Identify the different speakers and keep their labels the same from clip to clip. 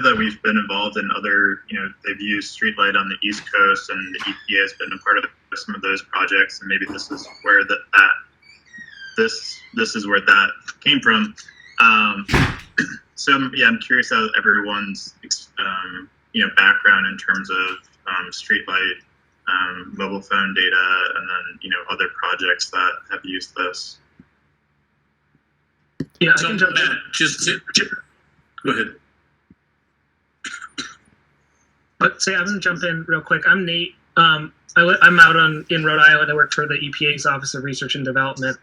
Speaker 1: that we've been involved in other, they've used StreetLight on the East Coast, and the EPA has been a part of some of those projects, and maybe this is where this is where that came from. So I'm curious how everyone's background in terms of StreetLight, mobile phone data, and then other projects that have used this.
Speaker 2: Yeah, I can jump in.
Speaker 3: Go ahead.
Speaker 2: I'm going to jump in real quick. I'm Nate. I'm out in Rhode Island. I work for the EPA's Office of Research and Development.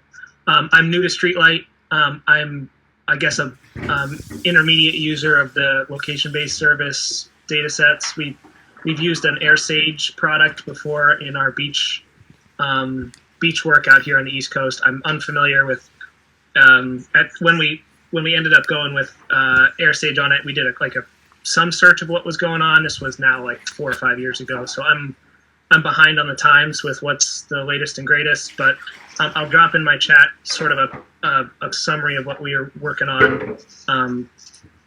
Speaker 2: I'm new to StreetLight. I'm, I guess, a intermediate user of the location-based service data sets. We've used an AirSage product before in our beach work out here on the East Coast. I'm unfamiliar with when we ended up going with AirSage on it. We did some search of what was going on. This was now like 4 or 5 years ago, so I'm behind on the times with what's the latest and greatest. But I'll drop in my chat sort of a summary of what we are working on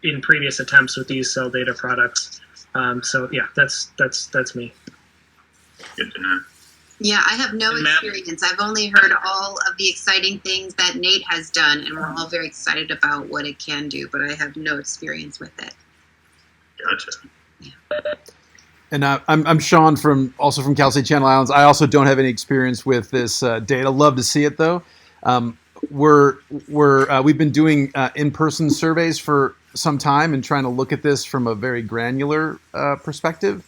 Speaker 2: in previous attempts with these cell data products. So yeah, that's me.
Speaker 1: Good to know.
Speaker 4: Yeah, I have no experience. I've only heard all of the exciting things that Nate has done, and we're all very excited about what it can do, but I have no experience with it.
Speaker 1: Gotcha.
Speaker 4: Yeah.
Speaker 5: And I'm Sean also from Cal State Channel Islands. I also don't have any experience with this data. Love to see it though. We've been doing in-person surveys for some time and trying to look at this from a very granular perspective.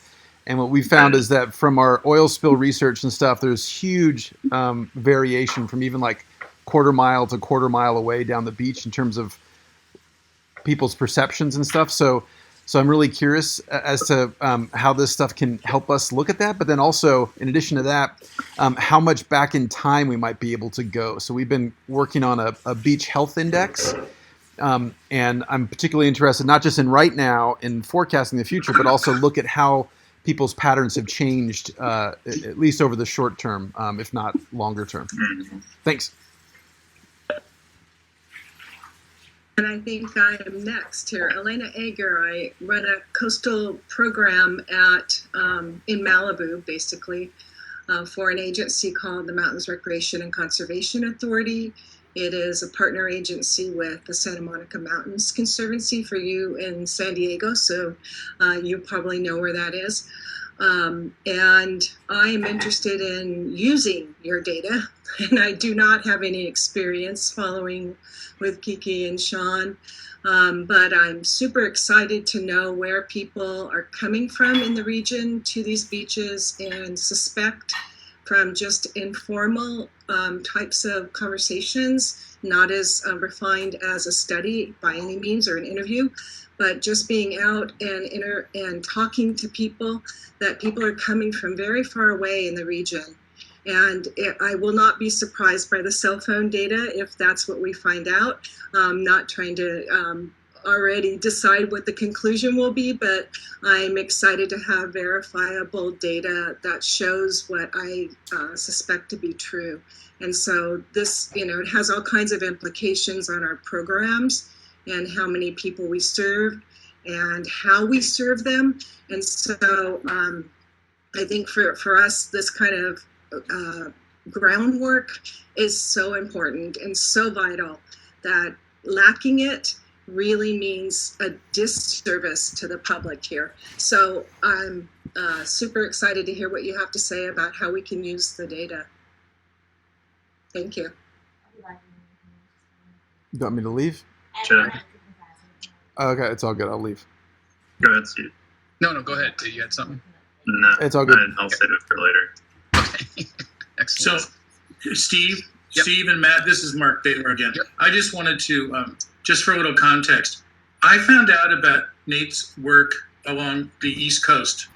Speaker 5: And what we found is that from our oil spill research and stuff, there's huge variation from even like quarter mile to quarter mile away down the beach in terms of people's perceptions and stuff. So I'm really curious as to how this stuff can help us look at that. But then also, in addition to that, how much back in time we might be able to go. So we've been working on a beach health index. And I'm particularly interested not just in right now in forecasting the future, but also look at how people's patterns have changed, at least over the short term, if not longer term. Thanks.
Speaker 6: And I think I am next here. Elena Ager. I run a coastal program in Malibu, basically, for an agency called the Mountains Recreation and Conservation Authority. It is a partner agency with the Santa Monica Mountains Conservancy for you in San Diego, so you probably know where that is. And I am interested in using your data, and I do not have any experience following with Kiki and Sean, but I'm super excited to know where people are coming from in the region to these beaches, and suspect from just informal types of conversations, not as refined as a study by any means or an interview, but just being out and talking to people, that people are coming from very far away in the region. And I will not be surprised by the cell phone data if that's what we find out. I'm not trying to already decide what the conclusion will be, but I'm excited to have verifiable data that shows what I suspect to be true. And so this, it has all kinds of implications on our programs and how many people we serve and how we serve them. And so I think for us, this kind of groundwork is so important and so vital that lacking it really means a disservice to the public here. So I'm super excited to hear what you have to say about how we can use the data. Thank you.
Speaker 5: You want me to leave?
Speaker 1: Sure.
Speaker 5: Okay, it's all good. I'll leave.
Speaker 1: Go ahead, Steve.
Speaker 3: No, go ahead. You had something?
Speaker 1: No,
Speaker 5: it's all good.
Speaker 1: I'll save it for later.
Speaker 3: Okay. Excellent.
Speaker 7: So, Steve and Matt, this is Mark Baylor again. Yep. I just wanted to, just for a little context, I found out about Nate's work along the East Coast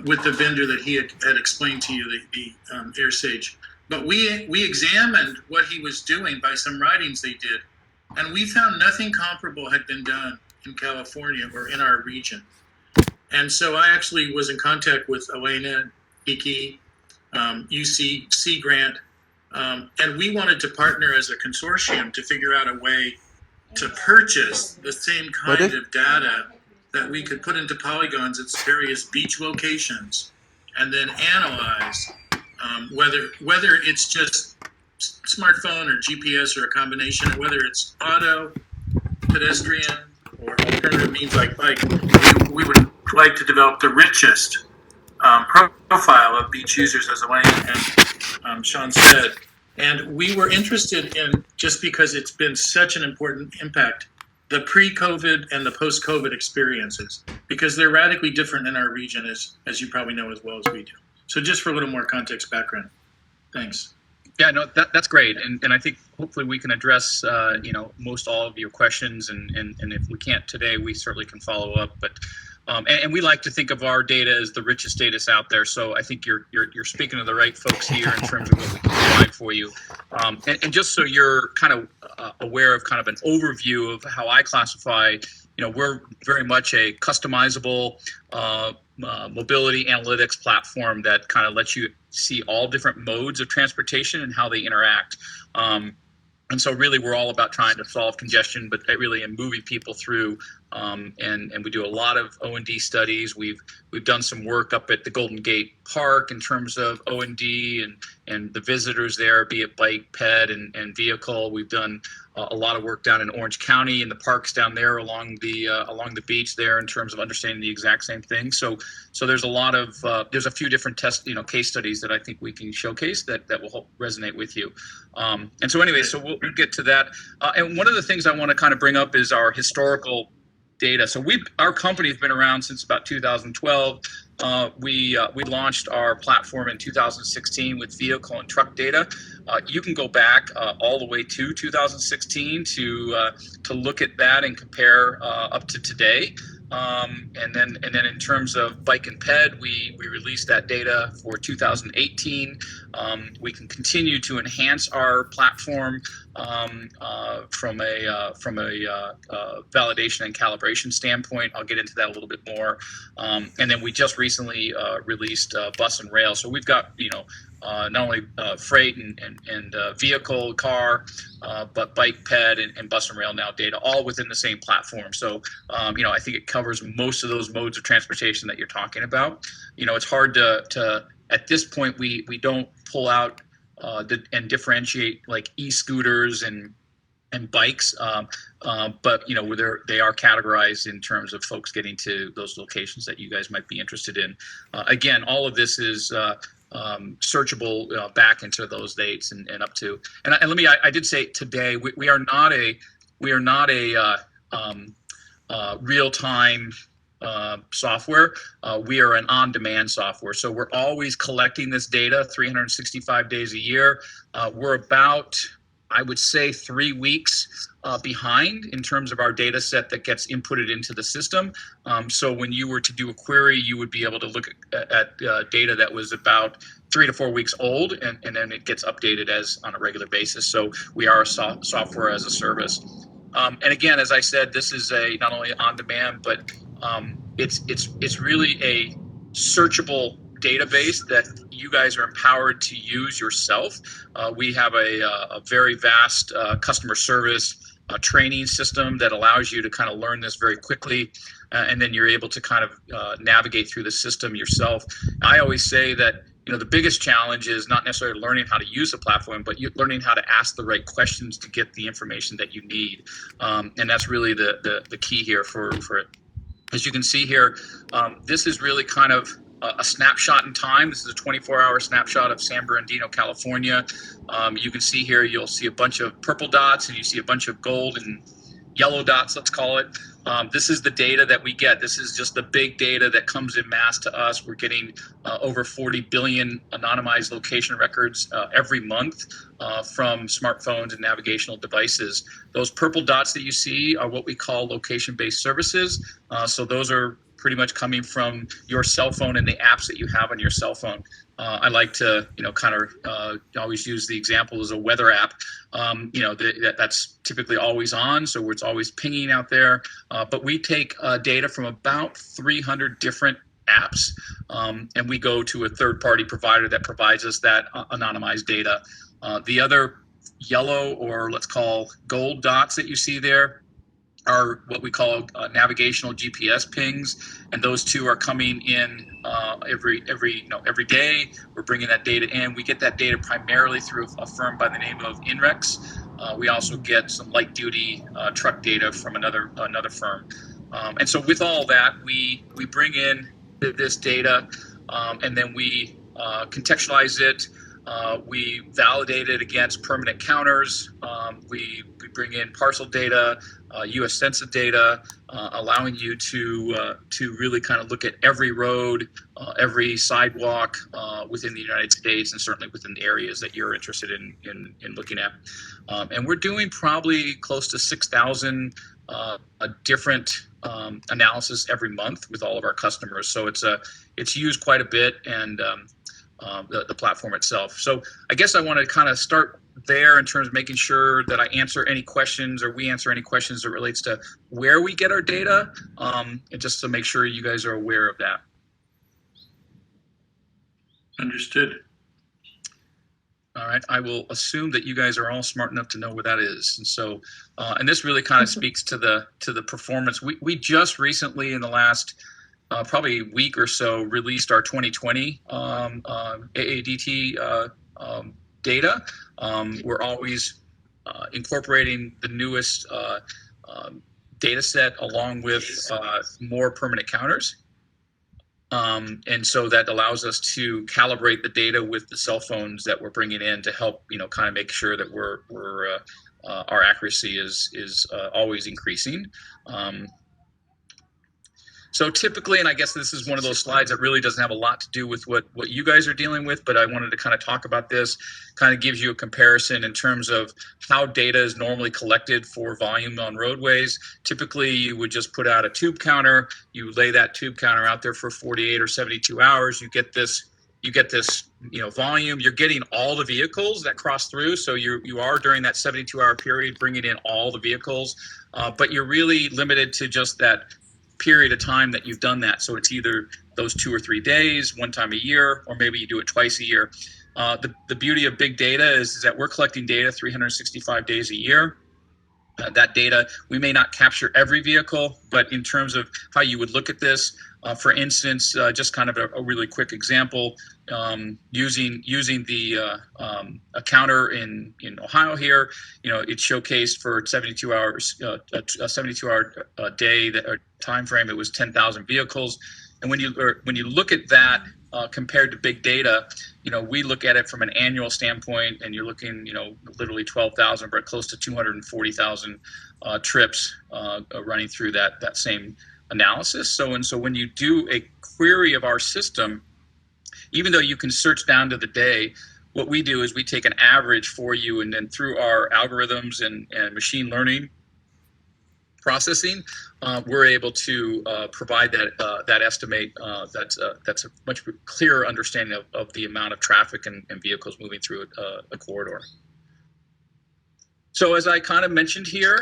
Speaker 7: with the vendor that he had explained to you, the AirSage. But we examined what he was doing by some writings they did, and we found nothing comparable had been done in California or in our region. And so I actually was in contact with Elena, Kiki, UC, Sea Grant, and we wanted to partner as a consortium to figure out a way to purchase the same kind of data that we could put into polygons at various beach locations and then analyze whether it's just smartphone or GPS or a combination, or whether it's auto, pedestrian, or alternative means like bike. We would like to develop the richest profile of beach users, as Elaine and Sean said. And we were interested in, just because it's been such an important impact, the pre-COVID and the post-COVID experiences, because they're radically different in our region, as you probably know as well as we do. So just for a little more context background. Thanks.
Speaker 3: Yeah, no, that's great, and I think hopefully we can address most all of your questions, and if we can't today, we certainly can follow up. But and we like to think of our data as the richest data out there. So I think you're speaking to the right folks here in terms of what we can provide for you. And just so you're kind of aware of kind of an overview of how I classify, we're very much a customizable mobility analytics platform that kind of lets you see all different modes of transportation and how they interact. And so really we're all about trying to solve congestion, but really in moving people through. And we do a lot of O&D studies. We've done some work up at the Golden Gate Park in terms of O&D and the visitors there, be it bike, ped, and vehicle. We've done a lot of work down in Orange County in the parks down there along the beach there in terms of understanding the exact same thing. So there's a lot of there's a few different case studies that I think we can showcase that will help resonate with you. And so anyway, so we'll get to that. And one of the things I want to kind of bring up is our historical data. So our company has been around since about 2012. We launched our platform in 2016 with vehicle and truck data. You can go back all the way to 2016 to look at that and compare up to today. And then in terms of bike and ped, we released that data for 2018. We can continue to enhance our platform from a validation and calibration standpoint. I'll get into that a little bit more. And then we just recently released bus and rail. So we've got not only freight and vehicle, car, but bike, ped, and bus and rail now data, all within the same platform. So, I think it covers most of those modes of transportation that you're talking about. It's hard to at this point, we don't pull out and differentiate like e-scooters and bikes, but they are categorized in terms of folks getting to those locations that you guys might be interested in. Again, all of this is searchable back into those dates and up to. And let me, I did say today we are not a real-time software. We are an on-demand software. So we're always collecting this data 365 days a year. We're about, I would say, 3 weeks behind in terms of our data set that gets inputted into the system. So when you were to do a query, you would be able to look at data that was about 3 to 4 weeks old, and then it gets updated as on a regular basis. So we are a software as a service. And again, as I said, this is not only on demand, but it's really a searchable database that you guys are empowered to use yourself. We have a very vast customer service training system that allows you to kind of learn this very quickly, and then you're able to kind of navigate through the system yourself. I always say that the biggest challenge is not necessarily learning how to use the platform, but learning how to ask the right questions to get the information that you need, and that's really the key here for it. As you can see here, this is really kind of a snapshot in time. This is a 24-hour snapshot of San Bernardino, California. You can see here, you'll see a bunch of purple dots, and you see a bunch of gold and yellow dots, let's call it. This is the data that we get. This is just the big data that comes in mass to us. We're getting over 40 billion anonymized location records every month from smartphones and navigational devices. Those purple dots that you see are what we call location-based services. So those are pretty much coming from your cell phone and the apps that you have on your cell phone. I like to, kind of always use the example as a weather app. That's typically always on, so it's always pinging out there. But we take data from about 300 different apps, and we go to a third-party provider that provides us that anonymized data. The other yellow, or let's call gold dots that you see there, are what we call navigational GPS pings, and those two are coming in every day. We're bringing that data in. We get that data primarily through a firm by the name of INREX. We also get some light duty truck data from another firm. And so with all that, we bring in this data, and then we contextualize it. We validate it against permanent counters. We bring in parcel data, U.S. Census data, allowing you to really kind of look at every road, every sidewalk within the United States, and certainly within the areas that you're interested in looking at. And we're doing probably close to 6,000 different analysis every month with all of our customers. So it's used quite a bit, and the platform itself. So I guess I want to kind of start there in terms of making sure that I answer any questions, or we answer any questions that relates to where we get our data, and just to make sure you guys are aware of that.
Speaker 7: Understood.
Speaker 3: All right, I will assume that you guys are all smart enough to know where that is. And so, and this really kind of speaks to the performance. We just recently, in the last probably week or so, released our 2020 AADT data. We're always incorporating the newest data set along with more permanent counters. And so that allows us to calibrate the data with the cell phones that we're bringing in to help, kind of make sure that our accuracy is always increasing. So typically, and I guess this is one of those slides that really doesn't have a lot to do with what you guys are dealing with, but I wanted to kind of talk about this. Kind of gives you a comparison in terms of how data is normally collected for volume on roadways. Typically, you would just put out a tube counter. You lay that tube counter out there for 48 or 72 hours. You get this volume. You're getting all the vehicles that cross through. So you are, during that 72-hour period, bringing in all the vehicles, but you're really limited to just that period of time that you've done that. So it's either those 2 or 3 days, one time a year, or maybe you do it twice a year. The beauty of big data is that we're collecting data 365 days a year. That data, we may not capture every vehicle, but in terms of how you would look at this, for instance, just kind of a really quick example, using the a counter in Ohio here, it showcased for 72 hours, a 72-hour day or time frame. It was 10,000 vehicles, and when you look at that compared to big data, we look at it from an annual standpoint, and you're looking, literally 12,000, but close to 240,000 trips running through that same analysis. So when you do a query of our system, even though you can search down to the day, what we do is we take an average for you, and then through our algorithms and machine learning processing, we're able to provide that estimate. That's a much clearer understanding of the amount of traffic and vehicles moving through a corridor. So as I kind of mentioned here,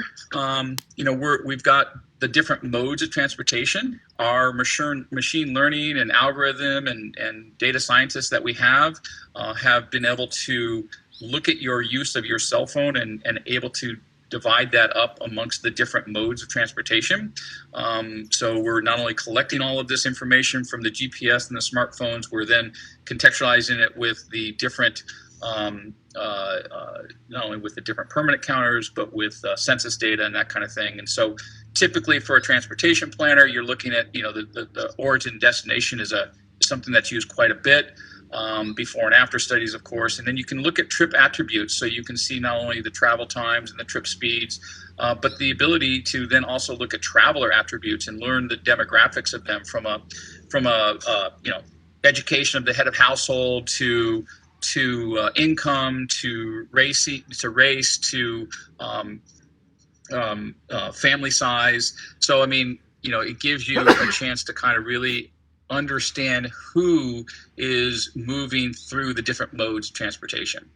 Speaker 3: we've got the different modes of transportation. Our machine learning and algorithm and data scientists that we have been able to look at your use of your cell phone and able to divide that up amongst the different modes of transportation. So we're not only collecting all of this information from the GPS and the smartphones, we're then contextualizing it with the different not only with the different permanent counters, but with census data and that kind of thing. And so typically for a transportation planner, you're looking at, the origin destination is something that's used quite a bit, before and after studies, of course. And then you can look at trip attributes. So you can see not only the travel times and the trip speeds, but the ability to then also look at traveler attributes and learn the demographics of them from education of the head of household to income, to race, to family size. So, it gives you a chance to kind of really understand who is moving through the different modes of transportation.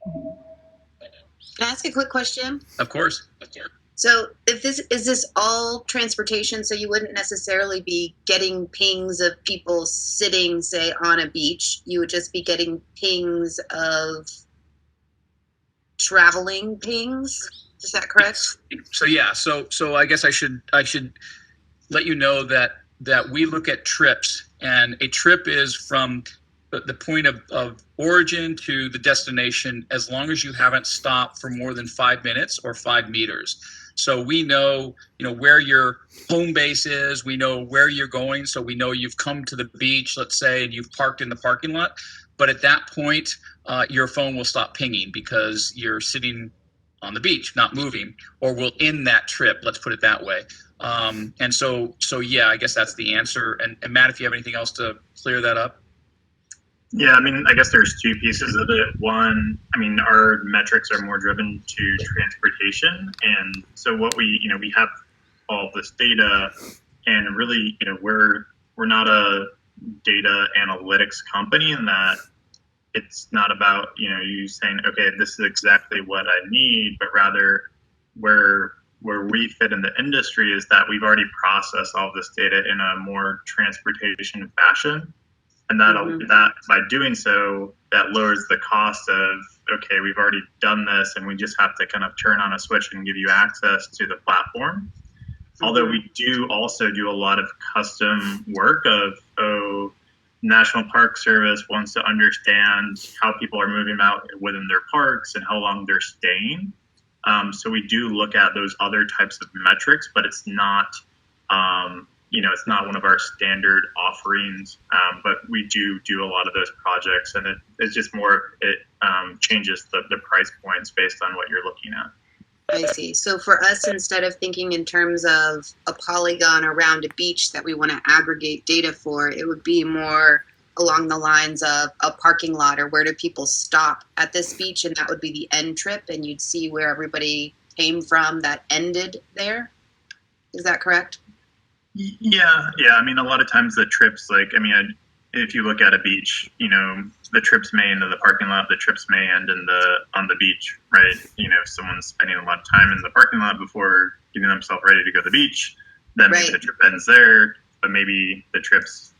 Speaker 4: Can I ask a quick question?
Speaker 3: Of course.
Speaker 4: So is this all transportation? So you wouldn't necessarily be getting pings of people sitting, say, on a beach. You would just be getting pings of traveling pings? Is that correct?
Speaker 3: So yeah, so I guess I should let you know that we look at trips, and a trip is from the point of origin to the destination, as long as you haven't stopped for more than 5 minutes or 5 meters. So we know, where your home base is, we know where you're going. So we know you've come to the beach, let's say, and you've parked in the parking lot. But at that point, your phone will stop pinging because you're sitting on the beach, not moving, or will end that trip. Let's put it that way. And so yeah, I guess that's the answer. And Matt, if you have anything else to clear that up.
Speaker 1: Yeah, I mean, I guess there's two pieces of it. One, I mean, our metrics are more driven to transportation, and so what we have all this data, and really, we're not a data analytics company in that it's not about you saying, okay, this is exactly what I need, but rather where we fit in the industry is that we've already processed all this data in a more transportation fashion. And that by doing so, that lowers the cost of, okay, we've already done this and we just have to kind of turn on a switch and give you access to the platform. Although we do also do a lot of custom work of, National Park Service wants to understand how people are moving out within their parks and how long they're staying. So we do look at those other types of metrics, but it's not, it's not one of our standard offerings, but we do a lot of those projects, and it's just more, it changes the price points based on what you're looking at.
Speaker 4: I see. So for us, instead of thinking in terms of a polygon around a beach that we want to aggregate data for, it would be more along the lines of a parking lot, or where do people stop at this beach, and that would be the end trip, and you'd see where everybody came from that ended there. Is that correct?
Speaker 1: Yeah. I mean, a lot of times the trips, if you look at a beach, the trips may end in the parking lot, the trips may end on the beach, right? If someone's spending a lot of time in the parking lot before getting themselves ready to go to the beach, then maybe the trip ends there, but maybe the trips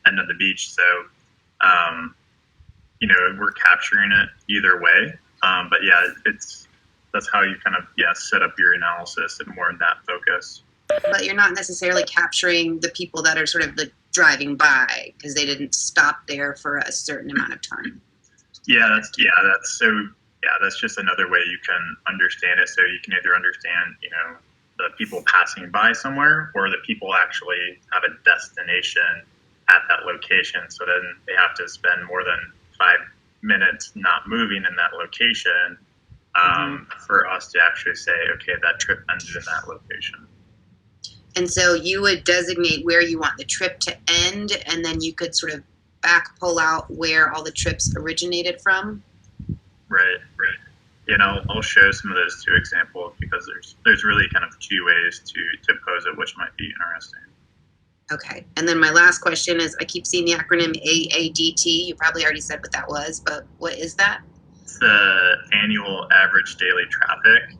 Speaker 1: end on the beach. So, we're capturing it either way. But yeah, that's how you kind of, set up your analysis and more in that focus.
Speaker 4: But you're not necessarily capturing the people that are sort of driving by because they didn't stop there for a certain amount of time. That's just another way you can understand it. So you can either understand, the people passing by somewhere, or the people actually have a destination at that location. So then they have to spend more than 5 minutes not moving in that location for us to actually say, okay, that trip ended in that location. And so you would designate where you want the trip to end, and then you could sort of pull out where all the trips originated from?
Speaker 1: Right. And I'll show some of those two examples, because there's really kind of two ways to pose it, which might be interesting.
Speaker 4: Okay. And then my last question is, I keep seeing the acronym AADT. You probably already said what that was, but what is that?
Speaker 1: It's the annual average daily traffic.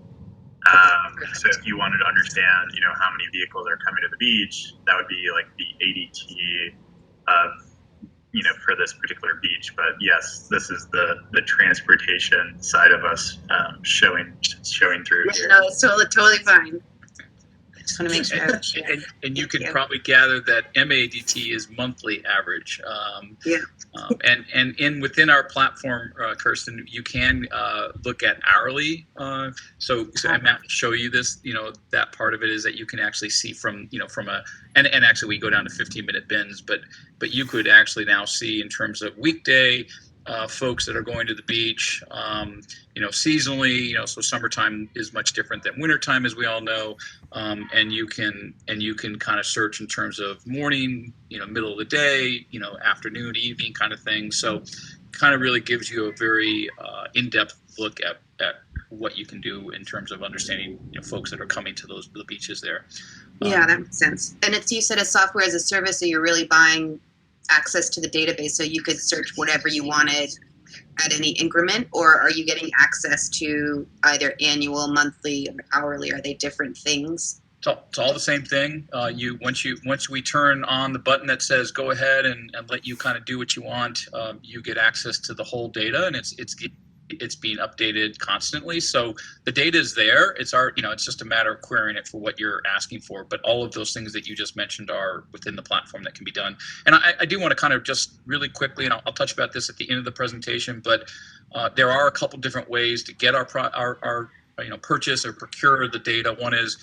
Speaker 1: So if you wanted to understand, how many vehicles are coming to the beach, that would be like the ADT of, for this particular beach. But yes, this is the transportation side of us showing through here.
Speaker 4: No, it's totally fine. I just want to make sure.
Speaker 3: And you can probably gather that MADT is monthly average. And within our platform, Kirsten, you can look at hourly. So I'm going to show you this. That part of it is that you can actually see from and actually we go down to 15-minute bins, but you could actually now see in terms of weekday folks that are going to the beach, seasonally, so summertime is much different than wintertime, as we all know. And you can kind of search in terms of morning, middle of the day, afternoon, evening kind of thing. So kind of really gives you a very in-depth look at what you can do in terms of understanding folks that are coming to the beaches there.
Speaker 4: Yeah, that makes sense. And you said a software as a service, so you're really buying access to the database, so you could search whatever you wanted at any increment, or are you getting access to either annual, monthly, or hourly? Are they different things?
Speaker 3: It's all the same thing. Once we turn on the button that says go ahead and let you kind of do what you want, you get access to the whole data, and it's it's being updated constantly. So the data is there. It's it's just a matter of querying it for what you're asking for. But all of those things that you just mentioned are within the platform that can be done. And I do want to kind of just really quickly, and I'll touch about this at the end of the presentation, but there are a couple different ways to get our purchase or procure the data. One is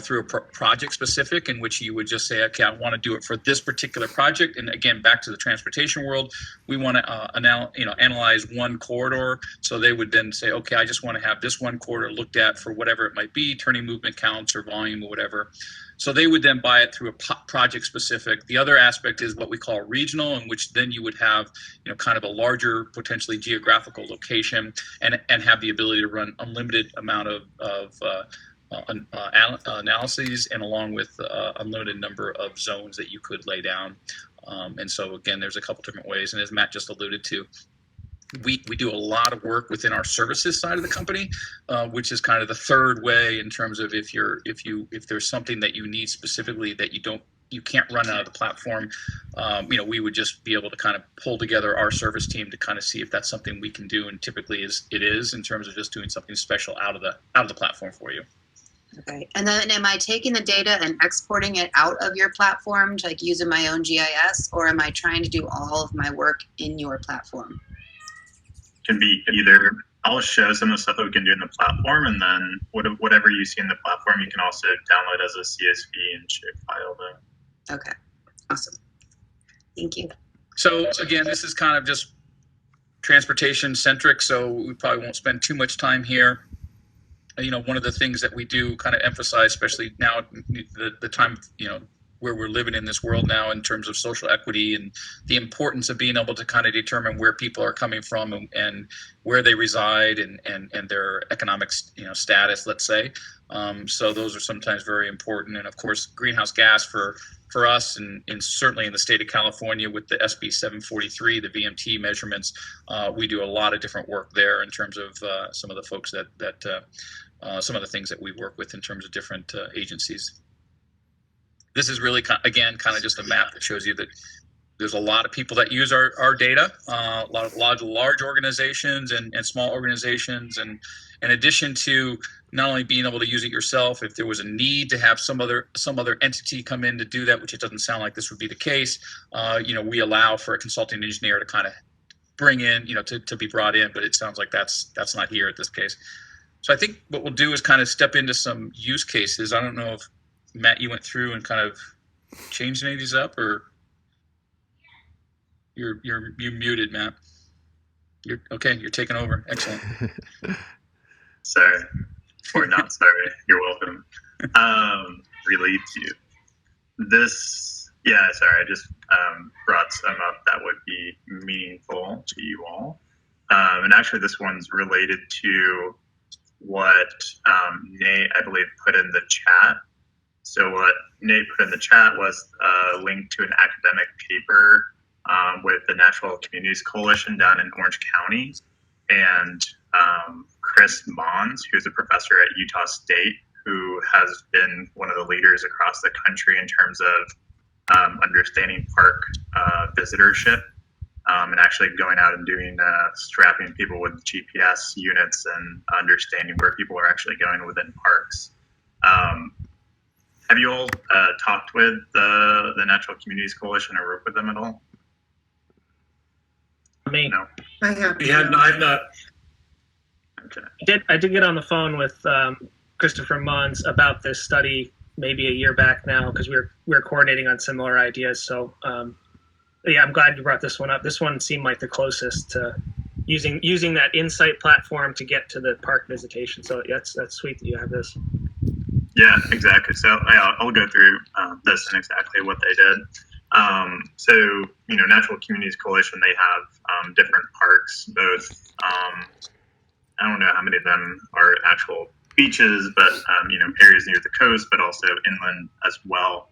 Speaker 3: through a project specific, in which you would just say, okay, I want to do it for this particular project. And again, back to the transportation world, we want to analyze one corridor. So they would then say, okay, I just want to have this one corridor looked at for whatever it might be, turning movement counts or volume or whatever. So they would then buy it through a project specific. The other aspect is what we call regional, in which then you would have kind of a larger, potentially geographical location, and have the ability to run unlimited amount of analyses, and along with unlimited number of zones that you could lay down. And so again, there's a couple different ways, and as Matt just alluded to, we do a lot of work within our services side of the company, which is kind of the third way in terms of if there's something that you need specifically that you can't run out of the platform, we would just be able to kind of pull together our service team to kind of see if that's something we can do, and typically it is in terms of just doing something special out of the platform for you.
Speaker 8: Okay. And then am I taking the data and exporting it out of your platform to using my own GIS, or am I trying to do all of my work in your platform?
Speaker 4: Can be either. I'll show some of the stuff that we can do in the platform, and then whatever you see in the platform, you can also download as a CSV and shapefile though.
Speaker 8: Okay. Awesome. Thank you.
Speaker 3: So again, this is kind of just transportation centric, so we probably won't spend too much time here. One of the things that we do kind of emphasize, especially now, the time, where we're living in this world now in terms of social equity, and the importance of being able to kind of determine where people are coming from and where they reside and their economic, status, let's say. So those are sometimes very important. And of course, greenhouse gas for us, and certainly in the state of California with the SB 743, the VMT measurements, we do a lot of different work there in terms of some of the folks that some of the things that we work with in terms of different agencies. This is really, again, kind of just a map that shows you that there's a lot of people that use our data, a lot of large organizations and small organizations. And in addition to not only being able to use it yourself, if there was a need to have some other entity come in to do that, which it doesn't sound like this would be the case, we allow for a consulting engineer to kind of bring in, to be brought in, but it sounds like that's not here at this case. So I think what we'll do is kind of step into some use cases. I don't know if, Matt, you went through and kind of changed any of these up, or you're muted, Matt. You're okay. You're taking over. Excellent.
Speaker 4: Sorry, or not sorry. You're welcome. Relate to you. Sorry. I just brought some up that would be meaningful to you all. And actually, this one's related to what Nate, I believe, put in the chat. So what Nate put in the chat was a link to an academic paper with the Natural Communities Coalition down in Orange County. And Chris Mons, who's a professor at Utah State, who has been one of the leaders across the country in terms of understanding park visitorship, and actually going out and doing strapping people with GPS units and understanding where people are actually going within parks. Have you all talked with the Natural Communities Coalition or worked with them at all?
Speaker 2: Me.
Speaker 4: No.
Speaker 6: I have.
Speaker 7: I've not.
Speaker 4: Okay.
Speaker 2: I did get on the phone with Christopher Mons about this study maybe a year back now, because we were coordinating on similar ideas. So yeah, I'm glad you brought this one up. This one seemed like the closest to using that Insight platform to get to the park visitation. So that's sweet that you have this.
Speaker 4: Yeah, exactly. So I'll go through this and exactly what they did. So, Natural Communities Coalition, they have different parks, both, I don't know how many of them are actual beaches, but, areas near the coast, but also inland as well.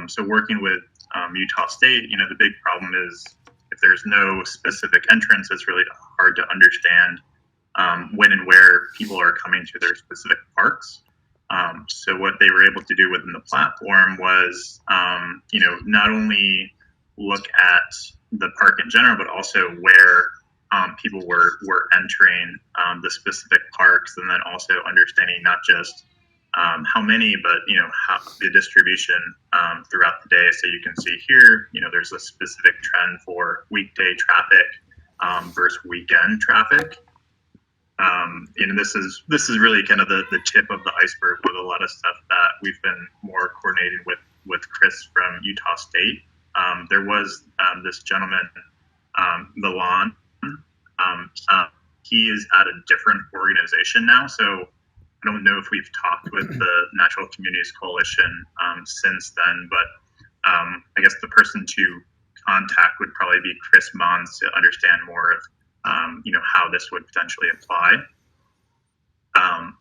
Speaker 4: So working with Utah State, the big problem is if there's no specific entrance, it's really hard to understand when and where people are coming to their specific parks. So what they were able to do within the platform was, not only look at the park in general, but also where
Speaker 1: people were entering the specific parks, and then also understanding not just how many, but how the distribution throughout the day. So you can see here, there's a specific trend for weekday traffic versus weekend traffic. This is really kind of the tip of the iceberg with a lot of stuff that we've been more coordinated with Chris from Utah State. There was this gentleman, Milan. He is at a different organization now, so I don't know if we've talked with the Natural Communities Coalition since then, but I guess the person to contact would probably be Chris Mons to understand more of how this would potentially apply.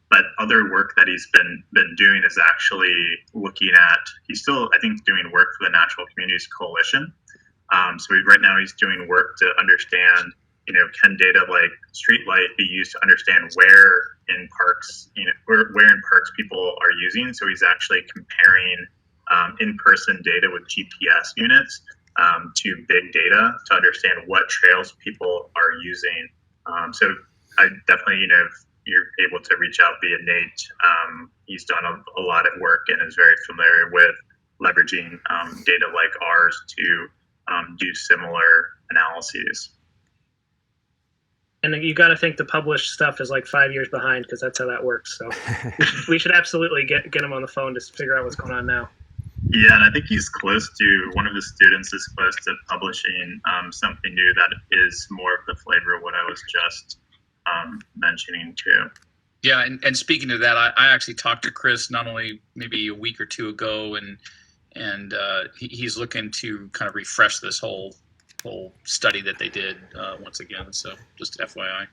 Speaker 1: But other work that he's been doing is actually looking at, he's still, I think, doing work for the Natural Communities Coalition. Right now he's doing work to understand, can data like StreetLight be used to understand where in parks, where in parks people are using. So he's actually comparing in-person data with GPS units to big data to understand what trails people are using. So I definitely, if you're able to reach out via Nate, he's done a lot of work and is very familiar with leveraging data like ours to do similar analyses.
Speaker 2: And you got to think the published stuff is like 5 years behind, because that's how that works. So we should absolutely get him on the phone to figure out what's going on now.
Speaker 1: Yeah, and I think he's close to, one of his students is close to publishing something new that is more of the flavor of what I was just mentioning too.
Speaker 3: Yeah, and speaking of that, I actually talked to Chris not only maybe a week or two ago, and he's looking to kind of refresh this whole study that they did once again. So just FYI.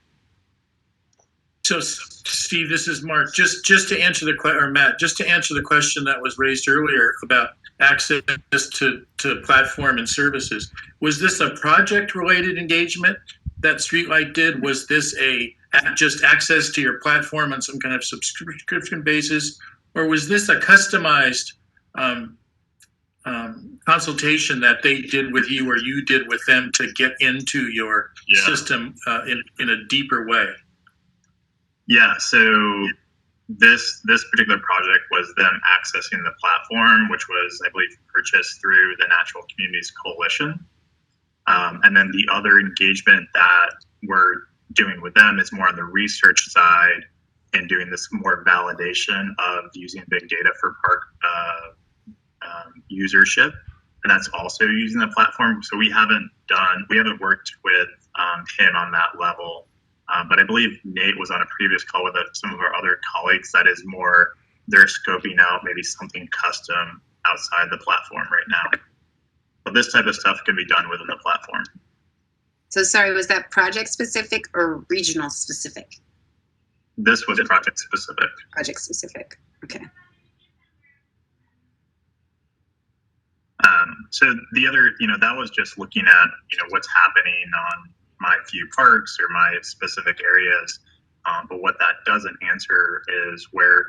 Speaker 7: So, Steve, this is Mark. Just to answer the question, or Matt, just to answer the question that was raised earlier about access to platform and services. Was this a project-related engagement that StreetLight did? Was this just access to your platform on some kind of subscription basis, or was this a customized consultation that they did with you or you did with them to get into your system in a deeper way?
Speaker 1: Yeah, so this particular project was them accessing the platform, which was, I believe, purchased through the Natural Communities Coalition. And then the other engagement that we're doing with them is more on the research side and doing this more validation of using big data for park usership. And that's also using the platform. So we haven't worked with him on that level. But I believe Nate was on a previous call with some of our other colleagues. That is more, they're scoping out maybe something custom outside the platform right now. But this type of stuff can be done within the platform.
Speaker 8: So sorry, was that project specific or regional specific?
Speaker 1: This was project specific.
Speaker 8: Project specific, okay.
Speaker 1: So the other, that was just looking at, what's happening on my few parks or my specific areas. But what that doesn't answer is where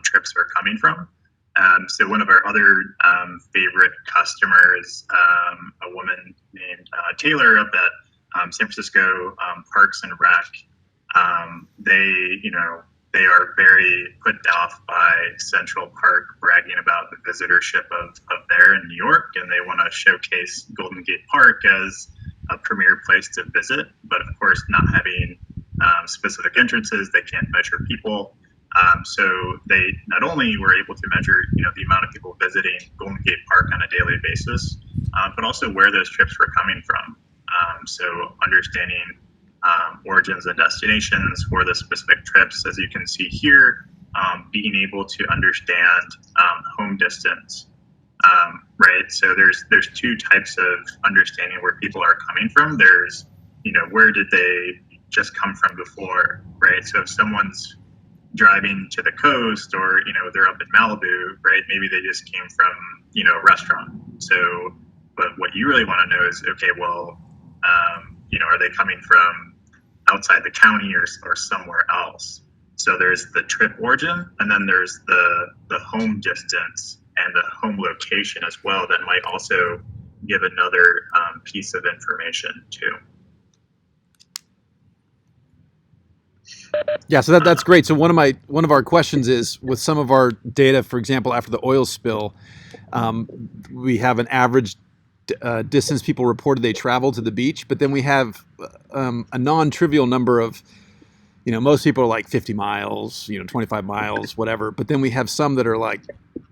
Speaker 1: trips are coming from. So one of our other favorite customers, a woman named Taylor up at San Francisco Parks and Rec, they are very put off by Central Park bragging about the visitorship of there in New York, and they want to showcase Golden Gate Park as a premier place to visit. But of course, not having specific entrances, they can't measure people. So they not only were able to measure, the amount of people visiting Golden Gate Park on a daily basis, but also where those trips were coming from. So understanding origins and destinations for the specific trips, as you can see here, being able to understand home distance, right? So there's two types of understanding where people are coming from. There's, where did they just come from before, right? So if someone's driving to the coast or, they're up in Malibu, right? Maybe they just came from, a restaurant. So, but what you really want to know is, okay, well, are they coming from outside the county or somewhere else? So there's the trip origin, and then there's the home distance and the home location as well that might also give another piece of information too.
Speaker 5: Yeah, so that's great. So one of our questions is, with some of our data, for example, after the oil spill, we have an average distance people reported they traveled to the beach, but then we have a non-trivial number of, most people are like 50 miles, 25 miles, whatever. But then we have some that are like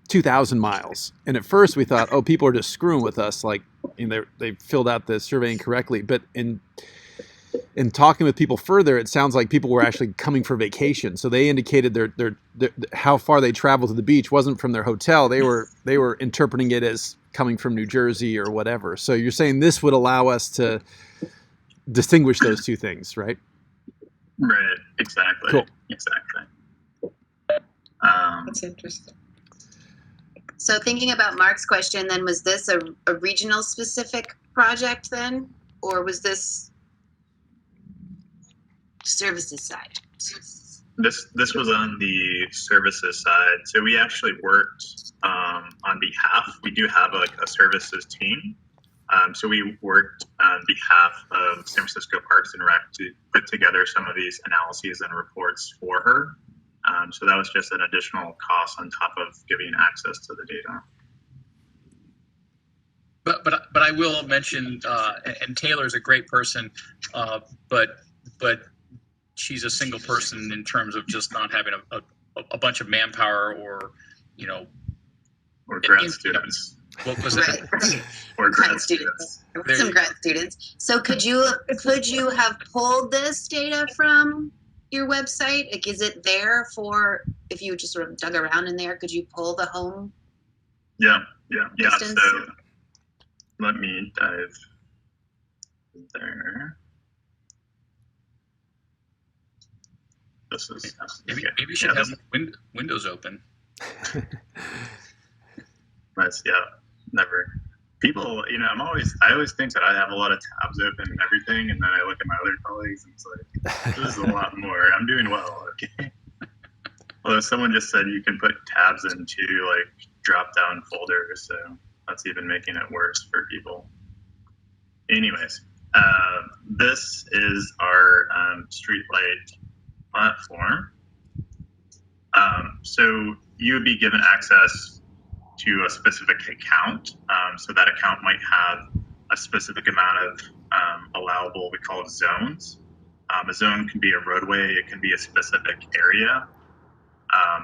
Speaker 5: 2,000 miles. And at first we thought, oh, people are just screwing with us, like they filled out the survey incorrectly. But in talking with people further, it sounds like people were actually coming for vacation. So they indicated their how far they traveled to the beach wasn't from their hotel. They were interpreting it as coming from New Jersey or whatever. So you're saying this would allow us to distinguish those two things, right?
Speaker 4: Right. Exactly.
Speaker 5: Cool.
Speaker 4: Exactly.
Speaker 6: That's interesting.
Speaker 8: So thinking about Mark's question, then, was this a regional specific project then, or was this services side?
Speaker 4: This was on the services side. So we actually worked on behalf. We do have a services team. So we worked on behalf of San Francisco Parks and Rec to put together some of these analyses and reports for her. So that was just an additional cost on top of giving access to the data.
Speaker 3: But I will mention, and Taylor's a great person, but she's a single person in terms of just not having a bunch of manpower or
Speaker 4: Or grad students.
Speaker 3: What was
Speaker 8: Right.
Speaker 3: that?
Speaker 4: Or grad
Speaker 8: Grad
Speaker 4: students.
Speaker 8: Some
Speaker 3: you
Speaker 8: grad students. So could you have pulled this data from your website? Like, is it there for, if you just sort of dug around in there, could you pull the home?
Speaker 4: Yeah.
Speaker 8: Distance?
Speaker 4: So let me dive there. This is
Speaker 3: Maybe you should have windows open.
Speaker 4: But never. People, I always think that I have a lot of tabs open and everything, and then I look at my other colleagues and it's like, this is a lot more. I'm doing well, okay. Although someone just said you can put tabs into like drop-down folders, so that's even making it worse for people. Anyways, this is our StreetLight platform. So you would be given access to a specific account. So that account might have a specific amount of allowable, we call it zones. A zone can be a roadway, it can be a specific area.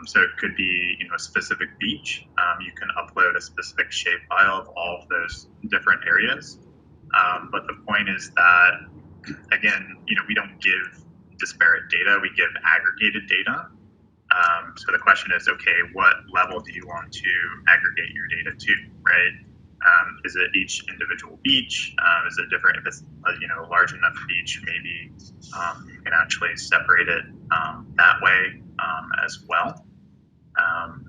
Speaker 4: So it could be, a specific beach. You can upload a specific shapefile of all of those different areas. But the point is that, again, we don't give disparate data, we give aggregated data. So the question is, okay, what level do you want to aggregate your data to, right? Is it each individual beach? Is it different? If it's a large enough beach, maybe you can actually separate it that way as well.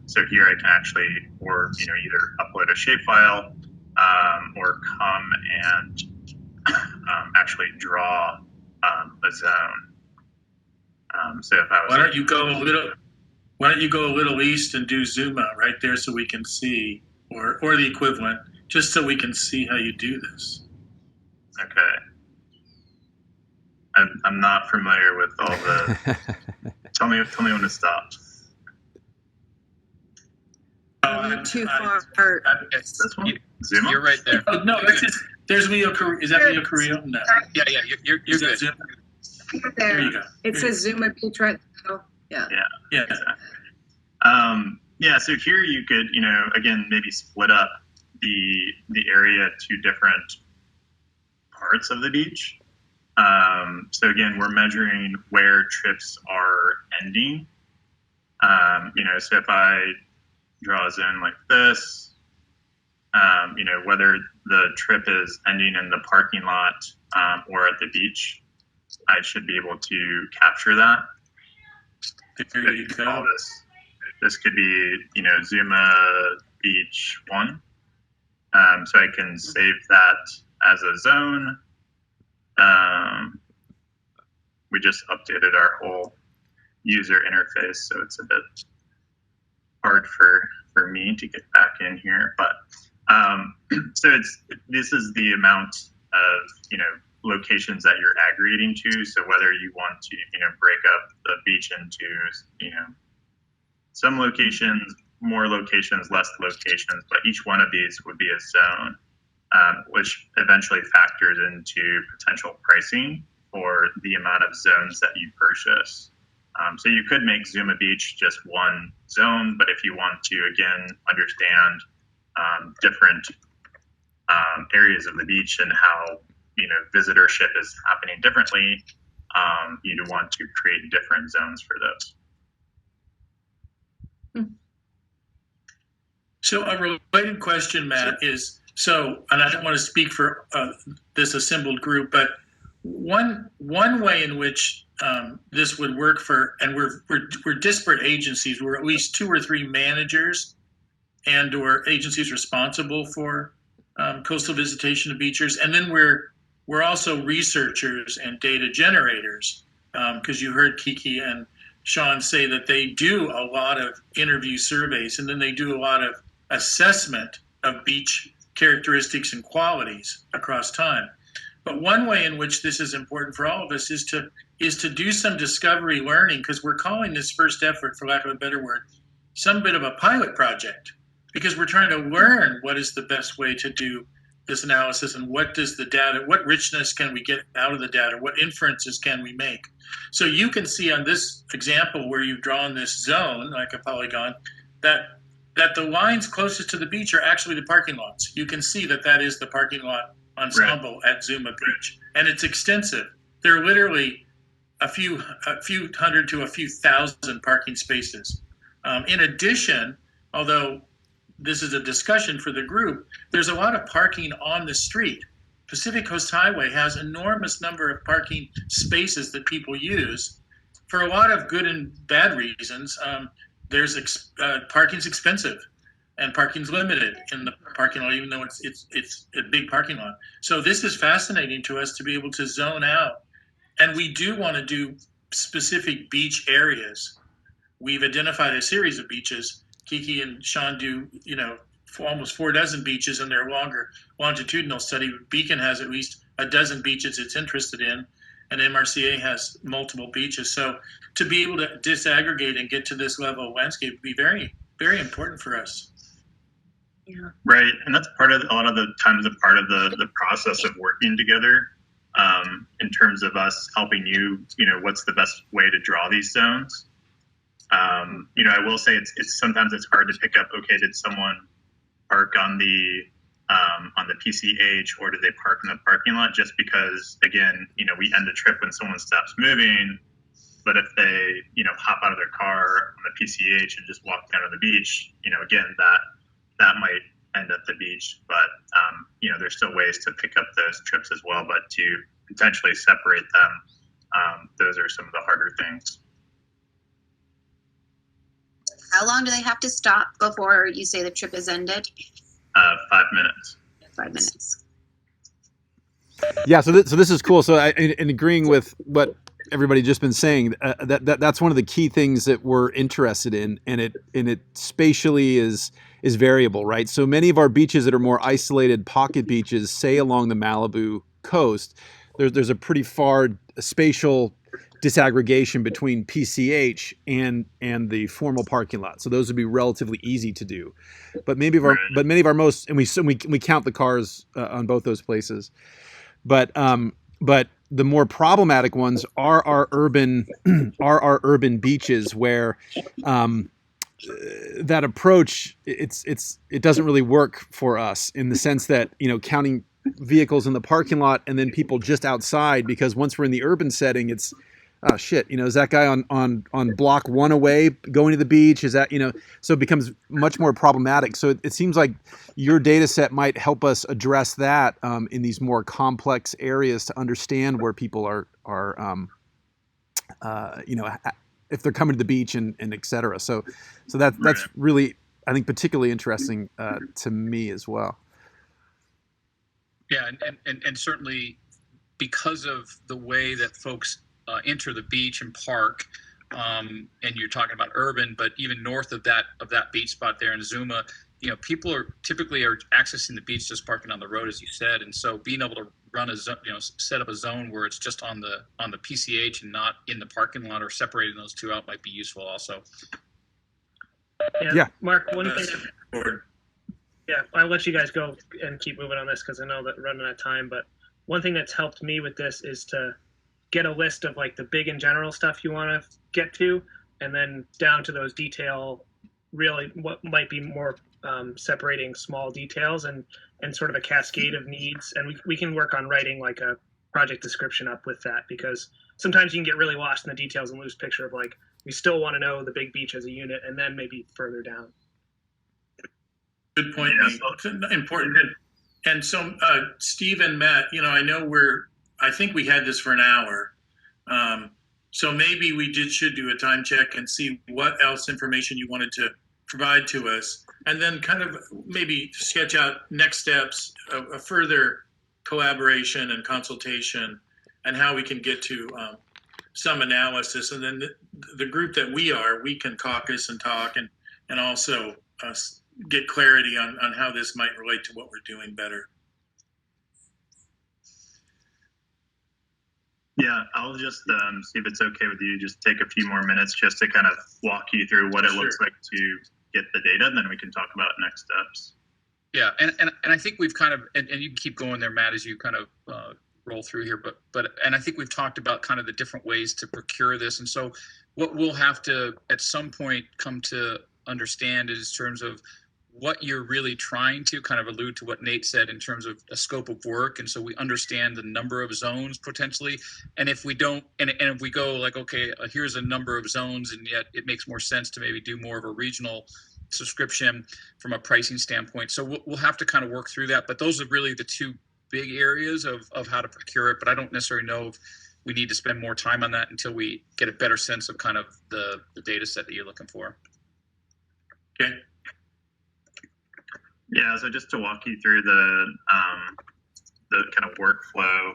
Speaker 4: So here I can actually, either upload a shapefile or come and actually draw a zone. So if I was,
Speaker 7: Why don't you go a little east and do zoom out right there so we can see, or the equivalent, just so we can see how you do this.
Speaker 4: okay. I'm not familiar with all the. tell me when to stop.
Speaker 6: Too far.
Speaker 4: This one? Zoom
Speaker 3: You're right there.
Speaker 7: Oh, no, that's just, there's Video Carrillo. Is that Video Carrillo? No.
Speaker 3: Yeah, you're
Speaker 7: Is that
Speaker 3: good.
Speaker 7: Zoom?
Speaker 6: There.
Speaker 7: There you go.
Speaker 6: It says Zoom a beach right now. Yeah.
Speaker 7: Yeah.
Speaker 4: So here you could, again, maybe split up the area to different parts of the beach. So again, we're measuring where trips are ending. So if I draw a zone like this, whether the trip is ending in the parking lot or at the beach, I should be able to capture that.
Speaker 7: There you go.
Speaker 4: This could be, Zuma Beach 1. So I can save that as a zone. We just updated our whole user interface, so it's a bit hard for me to get back in here. But so this is the amount of locations that you're aggregating to. So whether you want to, break up the beach into, some locations, more locations, less locations, but each one of these would be a zone, which eventually factors into potential pricing for the amount of zones that you purchase. So you could make Zuma Beach just one zone, but if you want to, again, understand different areas of the beach and how, visitorship is happening differently, you'd want to create different zones for those.
Speaker 7: So a related question, Matt, is, and I don't want to speak for this assembled group, but one way in which this would work and we're disparate agencies. We're at least 2 or 3 managers or agencies responsible for coastal visitation of beaches, and then we're also researchers and data generators, because you heard Kiki and Sean say that they do a lot of interview surveys, and then they do a lot of assessment of beach characteristics and qualities across time. But one way in which this is important for all of us is to do some discovery learning, because we're calling this first effort, for lack of a better word, some bit of a pilot project, because we're trying to learn what is the best way to do this analysis and what richness can we get out of the data, what inferences can we make. So you can see on this example where you've drawn this zone, like a polygon, that the lines closest to the beach are actually the parking lots. You can see that is the parking lot ensemble at Zuma Beach, and it's extensive. There are literally a few hundred to a few thousand parking spaces. In addition, although this is a discussion for the group, there's a lot of parking on the street. Pacific Coast Highway has enormous number of parking spaces that people use for a lot of good and bad reasons. Parking's expensive, and parking's limited in the parking lot, even though it's a big parking lot. So this is fascinating to us to be able to zone out, and we do want to do specific beach areas. We've identified a series of beaches. Kiki and Sean do, almost 4 dozen beaches in their longer longitudinal study. Beacon has at least a dozen beaches it's interested in, and MRCA has multiple beaches. So to be able to disaggregate and get to this level of landscape would be very, very important for us.
Speaker 8: Yeah.
Speaker 4: Right, and that's a lot of the times a part of the process of working together, in terms of us helping you, what's the best way to draw these zones. I will say it's sometimes it's hard to pick up, okay, did someone park on the PCH, or did they park in the parking lot? Just because, again, we end a trip when someone stops moving, but if they, hop out of their car on the PCH and just walk down to the beach, again, that might end at the beach, but, there's still ways to pick up those trips as well, but to potentially separate them, those are some of the harder things.
Speaker 8: How long do they have to stop before you say the trip is ended?
Speaker 4: 5 minutes.
Speaker 8: 5 minutes.
Speaker 5: Yeah, so this is cool. So in agreeing with what everybody just been saying, that's one of the key things that we're interested in, and it spatially is variable, right? So many of our beaches that are more isolated pocket beaches, say along the Malibu coast, there's a pretty far spatial disaggregation between PCH and the formal parking lot. So those would be relatively easy to do. But many of our most, and we count the cars on both those places. But the more problematic ones are our urban urban beaches, where that approach it doesn't really work for us, in the sense that counting vehicles in the parking lot and then people just outside, because once we're in the urban setting, it's oh shit, is that guy on block 1 away going to the beach? Is that, so it becomes much more problematic. So it seems like your data set might help us address that in these more complex areas, to understand where people are if they're coming to the beach and et cetera. So that's really, I think, particularly interesting to me as well.
Speaker 3: Yeah, and certainly because of the way that folks enter the beach and park, and you're talking about urban, but even north of that beach spot there in Zuma, people are typically accessing the beach just parking on the road, as you said, and so being able to run a zone, set up a zone where it's just on the PCH and not in the parking lot, or separating those two out might be useful also.
Speaker 5: Yeah.
Speaker 2: Mark, one thing. Yeah, I'll let you guys go and keep moving on this because I know that we're running out of time. But one thing that's helped me with this is to get a list of like the big and general stuff you want to get to, and then down to those detail, really what might be more separating small details and sort of a cascade of needs. And we can work on writing like a project description up with that, because sometimes you can get really lost in the details and lose picture of like, we still want to know the big beach as a unit, and then maybe further down.
Speaker 7: Good point. Yeah. Important. And so, Steve and Matt, I know I think we had this for an hour. So maybe we should do a time check and see what else information you wanted to provide to us, and then kind of maybe sketch out next steps, a further collaboration and consultation, and how we can get to some analysis. And then the group that we can caucus and talk and also get clarity on how this might relate to what we're doing better.
Speaker 1: Yeah, I'll just see if it's okay with you. Just take a few more minutes just to kind of walk you through what it looks like to get the data, and then we can talk about next steps.
Speaker 3: Yeah, and I think we've kind of, and you can keep going there, Matt, as you kind of roll through here, but I think we've talked about kind of the different ways to procure this, and so what we'll have to at some point come to understand is in terms of what you're really trying to kind of allude to what Nate said in terms of a scope of work. And so we understand the number of zones potentially. And if we don't, and if we go like, okay, here's a number of zones, and yet it makes more sense to maybe do more of a regional subscription from a pricing standpoint. So we'll have to kind of work through that. But those are really the two big areas of how to procure it. But I don't necessarily know if we need to spend more time on that until we get a better sense of kind of the data set that you're looking for.
Speaker 7: Okay.
Speaker 1: Yeah, so just to walk you through the kind of workflow.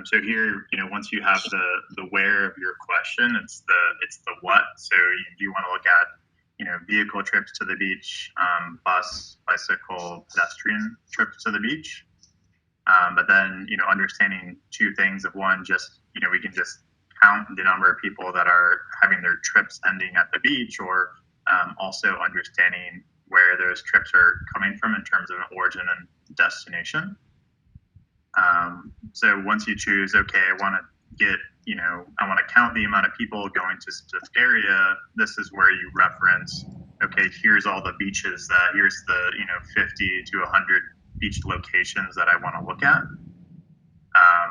Speaker 1: So here, once you have the where of your question, it's the what. So you want to look at, vehicle trips to the beach, bus, bicycle, pedestrian trips to the beach. But then, understanding two things of one, just, we can just count the number of people that are having their trips ending at the beach, or also understanding where those trips are coming from in terms of an origin and destination. So once you choose, okay, I want to get, I want to count the amount of people going to a specific area, this is where you reference, okay, here's all the beaches here's the, 50 to 100 beach locations that I want to look at.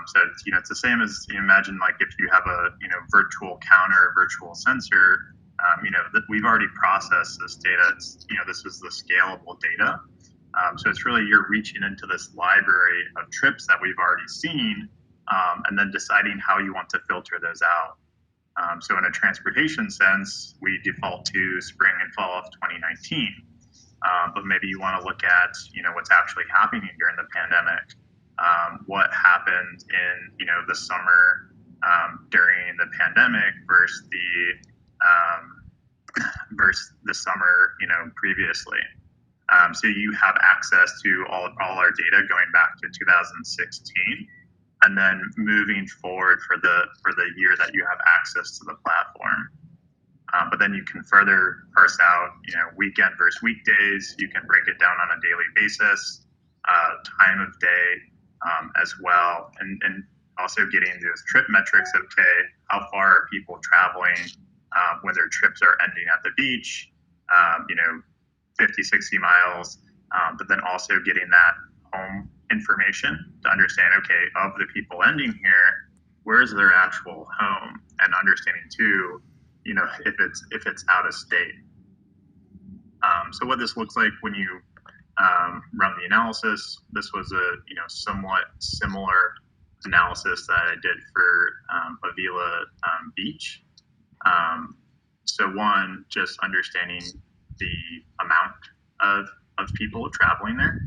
Speaker 1: So it's, it's the same as, imagine like if you have a, virtual counter, virtual sensor, that we've already processed this data. It's, this is the scalable data. So it's really, you're reaching into this library of trips that we've already seen, and then deciding how you want to filter those out. So in a transportation sense, we default to spring and fall of 2019. But maybe you want to look at, what's actually happening during the pandemic. What happened in, the summer during the pandemic versus the summer, previously. So you have access to all our data going back to 2016, and then moving forward for the year that you have access to the platform. But then you can further parse out, weekend versus weekdays. You can break it down on a daily basis, time of day as well, and also getting those trip metrics. Okay, how far are people traveling when their trips are ending at the beach? 50, 60 miles, but then also getting that home information to understand, okay, of the people ending here, where's their actual home, and understanding too, if it's out of state. So what this looks like when you run the analysis, this was a somewhat similar analysis that I did for Avila Beach. So one, just understanding the amount of people traveling there.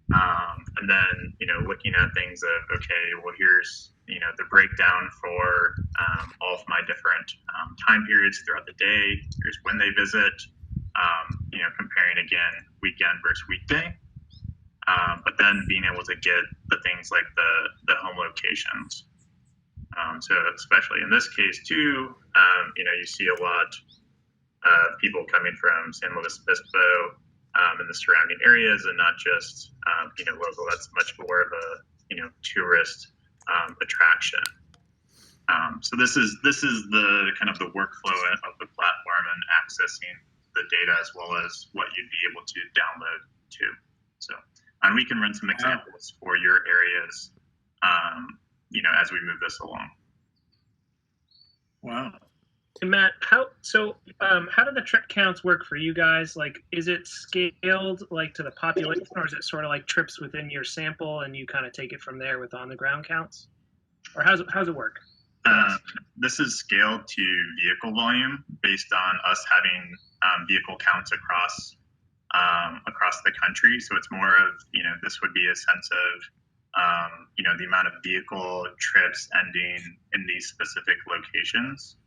Speaker 1: And then, looking at things of, okay, well, here's, the breakdown for all of my different time periods throughout the day. Here's when they visit.
Speaker 4: comparing again weekend versus weekday. But then being able to get the things like the home locations. So especially in this case too, you see a lot of people coming from San Luis Obispo and the surrounding areas, and not just local. That's much more of a tourist attraction. So this is the kind of the workflow of the platform and accessing the data as well as what you'd be able to download too. So and we can run some examples for your areas, as we move this along.
Speaker 7: Wow.
Speaker 2: And Matt, how do the trip counts work for you guys? Like, is it scaled like to the population, or is it sort of like trips within your sample and you kind of take it from there with on the ground counts? Or how's it work?
Speaker 4: This is scaled to vehicle volume based on us having vehicle counts across the country. So it's more of, this would be a sense of, the amount of vehicle trips ending in these specific locations.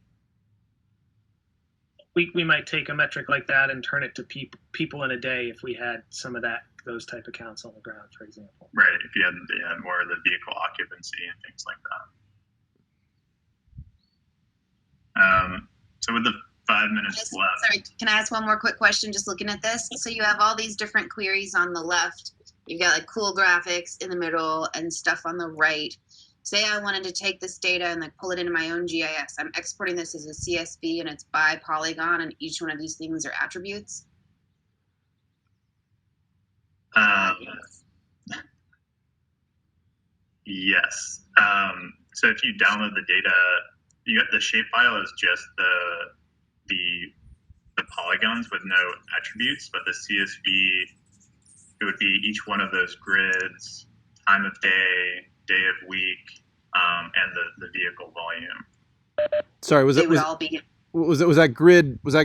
Speaker 2: We might take a metric like that and turn it to people in a day if we had some of those type of counts on the ground, for example.
Speaker 4: Right, if you had more of the vehicle occupancy and things like that. So with the 5 minutes left.
Speaker 8: Sorry, can I ask one more quick question just looking at this? So you have all these different queries on the left. You've got like cool graphics in the middle and stuff on the right. Say I wanted to take this data and like pull it into my own GIS. I'm exporting this as a CSV and it's by polygon, and each one of these things are attributes.
Speaker 4: Yes. So if you download the data, you got the shapefile is just the polygons with no attributes, but the CSV, it would be each one of those grids, time of day, day of week, and the vehicle volume.
Speaker 5: Sorry, was that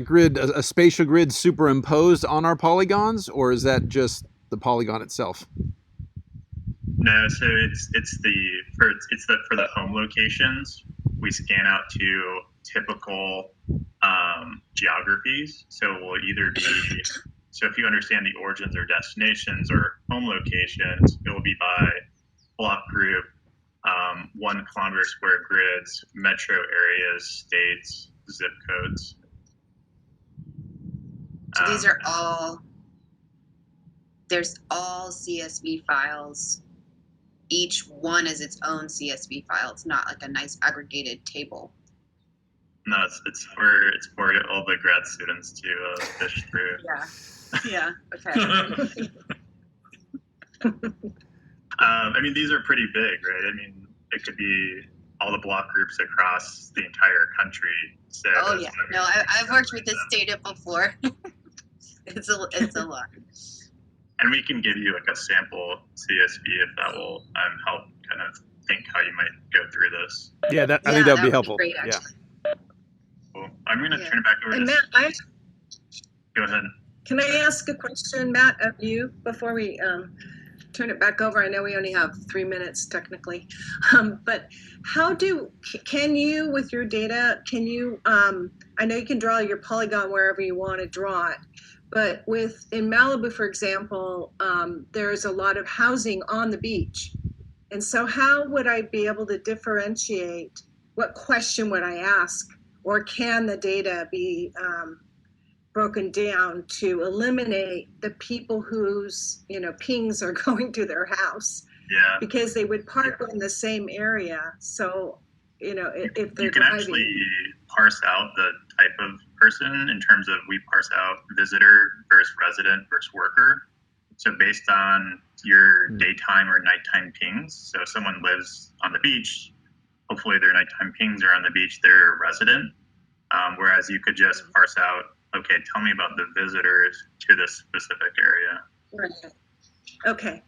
Speaker 5: grid a spatial grid superimposed on our polygons, or is that just the polygon itself?
Speaker 4: No, so it's for the home locations. We scan out to typical geographies. So it will either be, so if you understand the origins or destinations or home locations, it will be by block group, 1 kilometer square grids, metro areas, states, zip codes.
Speaker 8: So these are there's all CSV files. Each one is its own CSV file. It's not like a nice aggregated table.
Speaker 4: No, it's for all the grad students to fish through.
Speaker 8: Yeah. Okay.
Speaker 4: These are pretty big, right? I mean, it could be all the block groups across the entire country. So
Speaker 8: no, I've worked with this data before. It's a lot.
Speaker 4: And we can give you like a sample CSV if that will help kind of think how you might go through this.
Speaker 5: Yeah, I think that would be helpful.
Speaker 8: Great, actually.
Speaker 4: Cool. I'm going to turn it back over to
Speaker 6: Matt,
Speaker 4: Go ahead.
Speaker 6: can I ask a question, Matt, of you before we turn it back over? I know we only have 3 minutes technically, but can you, with your data, I know you can draw your polygon wherever you want to draw it, but in Malibu, for example, there's a lot of housing on the beach. And so how would I be able to differentiate? What question would I ask? Or can the data be broken down to eliminate the people whose pings are going to their house?
Speaker 4: Yeah.
Speaker 6: Because they would park in the same area. So, if they're
Speaker 4: you can
Speaker 6: driving,
Speaker 4: actually parse out the type of person in terms of, we parse out visitor versus resident versus worker. So based on your daytime or nighttime pings. So if someone lives on the beach, hopefully their nighttime pings are on the beach, they're a resident. Whereas you could just parse out, okay, tell me about the visitors to this specific area.
Speaker 6: Right. Okay.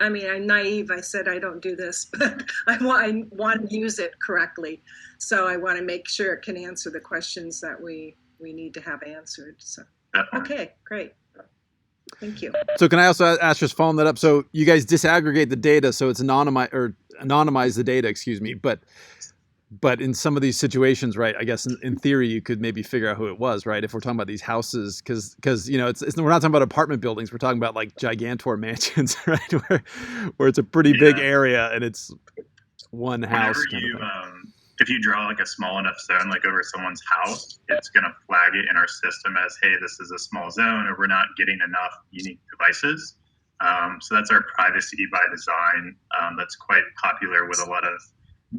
Speaker 6: I'm naive. I said I don't do this, but I want to use it correctly. So I want to make sure it can answer the questions that we need to have answered. So,
Speaker 4: Definitely.
Speaker 6: Okay, great. Thank you.
Speaker 5: So can I also ask, just following that up, so you guys disaggregate the data, so it's anonymize the data, excuse me, but but in some of these situations, right, I guess in theory you could maybe figure out who it was, right? If we're talking about these houses, because it's we're not talking about apartment buildings, we're talking about like gigantor mansions, right? Where it's a pretty big area and it's one house.
Speaker 4: Whenever you, if you draw like a small enough zone, like over someone's house, it's going to flag it in our system as, hey, this is a small zone, or we're not getting enough unique devices. So that's our privacy by design. That's quite popular with a lot of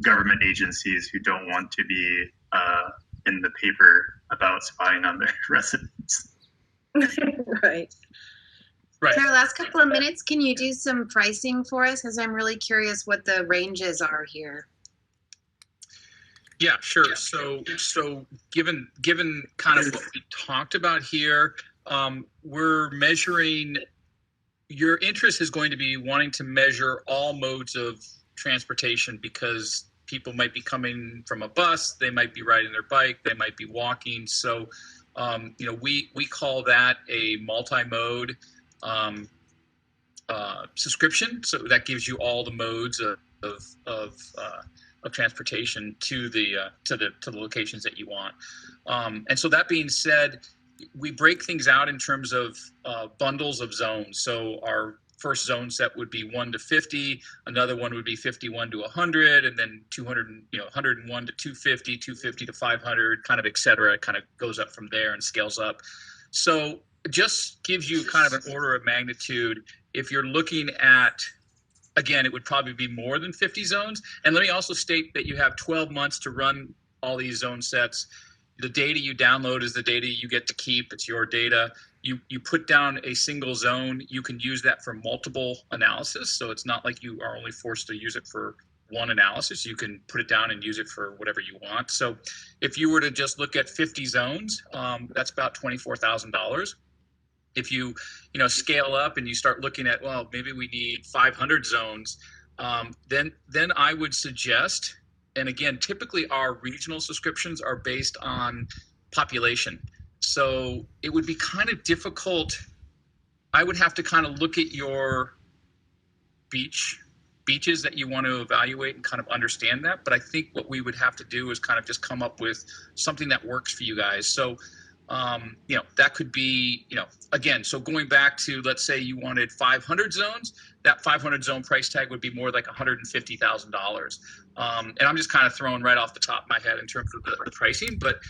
Speaker 4: government agencies who don't want to be in the paper about spying on their residents.
Speaker 6: Right.
Speaker 8: For our last couple of minutes, can you do some pricing for us? Because I'm really curious what the ranges are here.
Speaker 3: Yeah, sure. So given kind of what we talked about here, we're measuring. Your interest is going to be wanting to measure all modes of transportation, because people might be coming from a bus, they might be riding their bike, they might be walking. So, we call that a multi-mode subscription. So that gives you all the modes of transportation to the locations that you want. And so that being said, we break things out in terms of bundles of zones. So our first zone set would be 1 to 50, another one would be 51 to 100, and then 200, 101 to 250, 250 to 500, kind of et cetera. It kind of goes up from there and scales up. So it just gives you kind of an order of magnitude. If you're looking at, again, it would probably be more than 50 zones. And let me also state that you have 12 months to run all these zone sets. The data you download is the data you get to keep. It's your data. You put down a single zone. You can use that for multiple analysis. So it's not like you are only forced to use it for one analysis. You can put it down and use it for whatever you want. So if you were to just look at 50 zones, that's about $24,000. If you scale up and you start looking at, well, maybe we need 500 zones, then I would suggest, and again, typically our regional subscriptions are based on population. So it would be kind of difficult. I would have to kind of look at your beaches that you want to evaluate and kind of understand that. But I think what we would have to do is kind of just come up with something that works for you guys. So, that could be, again, so going back to, let's say you wanted 500 zones, that 500 zone price tag would be more like $150,000. And I'm just kind of throwing right off the top of my head in terms of the pricing, but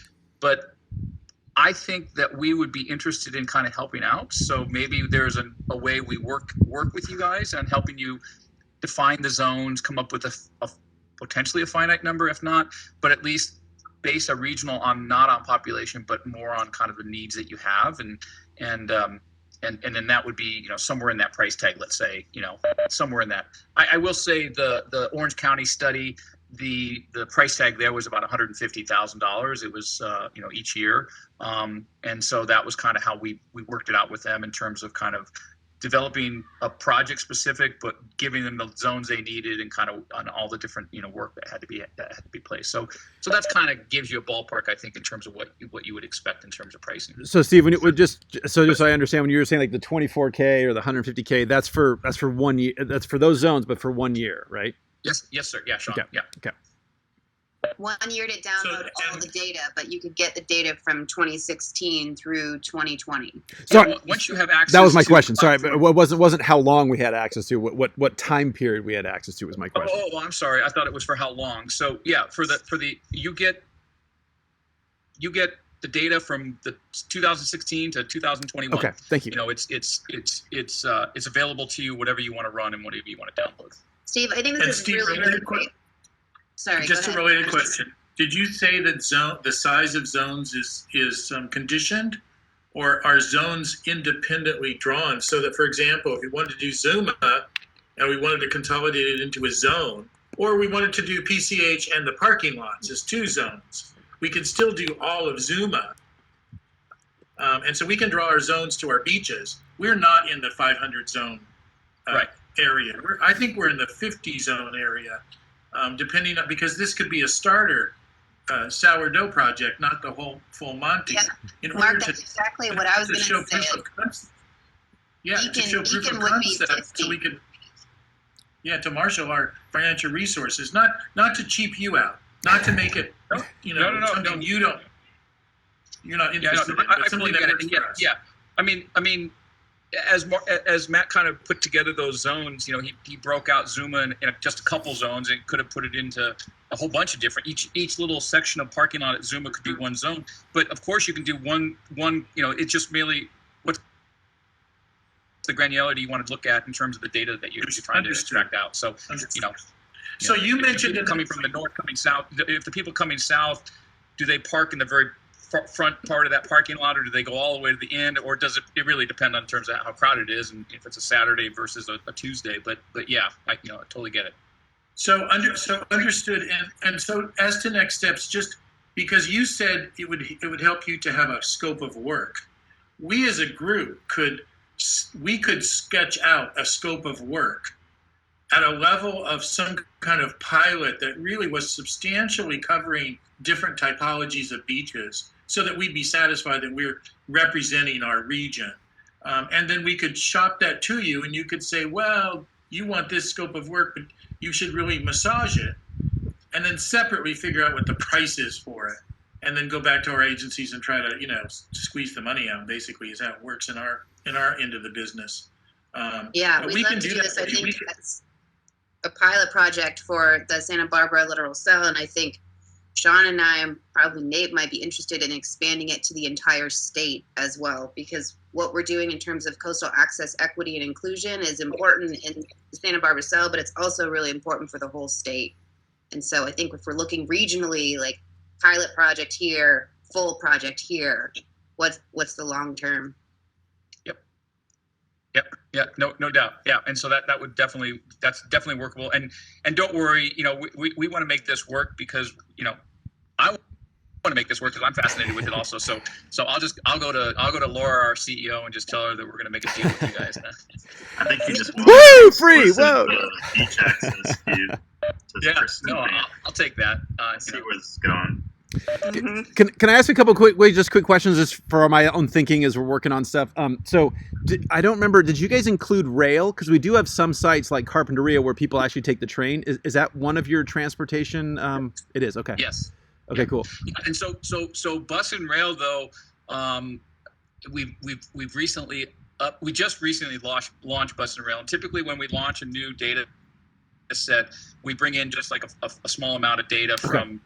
Speaker 3: I think that we would be interested in kind of helping out. So maybe there's a way we work with you guys on helping you define the zones, come up with a potentially a finite number, if not, but at least base a regional on, not on population, but more on kind of the needs that you have, and then that would be somewhere in that price tag. Let's say somewhere in that. I will say the Orange County study, the price tag there was about $150,000. It was each year, and so that was kind of how we worked it out with them in terms of kind of developing a project specific, but giving them the zones they needed and kind of on all the different work that had to be placed. So that's kind of gives you a ballpark, I think, in terms of what you would expect in terms of pricing.
Speaker 5: So Steve, when it would just so I understand, when you were saying like the 24K or the 150K, that's for 1 year. That's for those zones, but for 1 year, right?
Speaker 3: Yes, sir. Yeah, Sean.
Speaker 5: Okay.
Speaker 3: Yeah.
Speaker 5: Okay.
Speaker 8: 1 year to download all the data, but you could get the data from 2016 through 2020.
Speaker 5: Sorry,
Speaker 3: once you have access.
Speaker 5: That was my question. Sorry, but it wasn't how long we had access to. What time period we had access to was my question.
Speaker 3: Oh, I'm sorry. I thought it was for how long. So yeah, for the you get the data from the 2016 to 2021.
Speaker 5: Okay, thank you.
Speaker 3: It's available to you, whatever you want to run and whatever you want to download.
Speaker 8: Steve, I think this is really, really great. Sorry,
Speaker 7: just a related question. Did you say that the size of zones is conditioned, or are zones independently drawn? So that, for example, if we wanted to do Zuma and we wanted to consolidate it into a zone, or we wanted to do PCH and the parking lots as 2 zones, we could still do all of Zuma. And so we can draw our zones to our beaches. We're not in the 500 zone area. I think we're in the 50 zone area. Depending on, because this could be a starter sourdough project, not the whole full Monty.
Speaker 8: Yeah. Mark, that's exactly what I was going to say.
Speaker 7: To show proof of concept, so we could, to marshal our financial resources, not to cheap you out, not to make it,
Speaker 3: No.
Speaker 7: something you're not
Speaker 3: Yeah,
Speaker 7: interested in,
Speaker 3: I
Speaker 7: but something
Speaker 3: fully get
Speaker 7: that
Speaker 3: it.
Speaker 7: works
Speaker 3: And yeah,
Speaker 7: for us.
Speaker 3: yeah. I mean, as Matt kind of put together those zones, he broke out Zuma in just a couple zones and could have put it into a whole bunch of different. Each little section of parking lot at Zuma could be one zone, but of course you can do one. It's just merely what's the granularity you want to look at in terms of the data that you're trying to extract out. So
Speaker 7: So you
Speaker 3: if
Speaker 7: mentioned
Speaker 3: people coming from the north, coming south. If the people coming south, do they park in the very front part of that parking lot, or do they go all the way to the end, or does it really depend on terms of how crowded it is, and if it's a Saturday versus a Tuesday? But yeah, I totally get it.
Speaker 7: So understood, and so as to next steps, just because you said it would help you to have a scope of work, we as a group could sketch out a scope of work at a level of some kind of pilot that really was substantially covering different typologies of beaches, so that we'd be satisfied that we're representing our region. And then we could shop that to you, and you could say, well, you want this scope of work, but you should really massage it. And then separately figure out what the price is for it. And then go back to our agencies and try to, squeeze the money out, basically, is how it works in our end of the business.
Speaker 8: Yeah,
Speaker 7: but
Speaker 8: we'd
Speaker 7: we
Speaker 8: love
Speaker 7: can
Speaker 8: to
Speaker 7: do
Speaker 8: do
Speaker 7: that.
Speaker 8: this. I think that's a pilot project for the Santa Barbara Littoral Cell, and I think Sean and I, and probably Nate, might be interested in expanding it to the entire state as well, because what we're doing in terms of coastal access, equity, and inclusion is important in the Santa Barbara Cell, but it's also really important for the whole state. And so I think if we're looking regionally, like pilot project here, full project here, what's the long term?
Speaker 3: Yeah, no doubt. Yeah, and so that's definitely workable. And don't worry, we want to make this work because I want to make this work because I'm fascinated with it also. So I'll go to Laura, our CEO, and just tell her that we're going to make a deal with you guys.
Speaker 1: I think you just
Speaker 5: Woo! Free! Whoa!
Speaker 1: Beach access, Steve.
Speaker 3: Yeah, no, I'll take that.
Speaker 1: See where this is going.
Speaker 5: Can I ask a couple quick questions just for my own thinking as we're working on stuff? I don't remember. Did you guys include rail? Because we do have some sites like Carpinteria where people actually take the train. Is that one of your transportation? It is. Okay.
Speaker 3: Yes.
Speaker 5: Okay. Cool.
Speaker 3: And so bus and rail though, we've recently we just recently launched bus and rail. And typically when we launch a new data set, we bring in just like a small amount of data from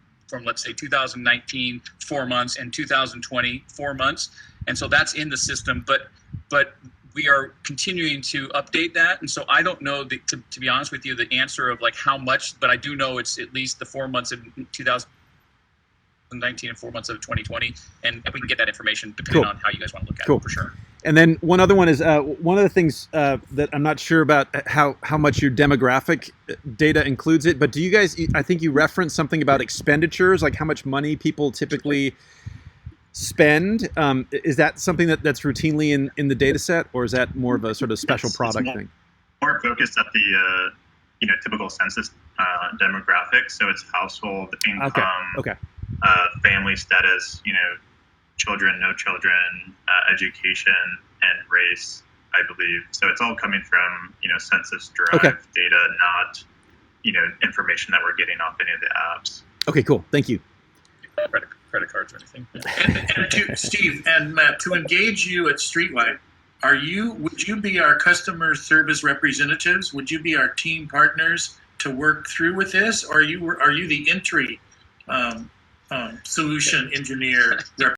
Speaker 3: let's say 2019 4 months and 2020 4 months, and so that's in the system. But we are continuing to update that, and so I don't know to be honest with you the answer of like how much, but I do know it's at least the 4 months of 2019 and 4 months of 2020, and we can get that information depending on how you guys want to look at it for sure.
Speaker 5: And then one other one is one of the things that I'm not sure about how much your demographic data includes it, but do you guys, I think you referenced something about expenditures, like how much money people typically spend. Is that something that's routinely in the data set, or is that more of a sort of special product thing?
Speaker 1: More focused at the typical census demographics, so it's household income,
Speaker 5: okay.
Speaker 1: Family status, children, no children, education, and race, I believe. So it's all coming from, census-derived data, not, information that we're getting off any of the apps.
Speaker 5: Okay, cool. Thank you.
Speaker 3: Credit cards or anything.
Speaker 7: And to Steve and Matt, to engage you at StreetLight, would you be our customer service representatives? Would you be our team partners to work through with this? Or are you the entry solution engineer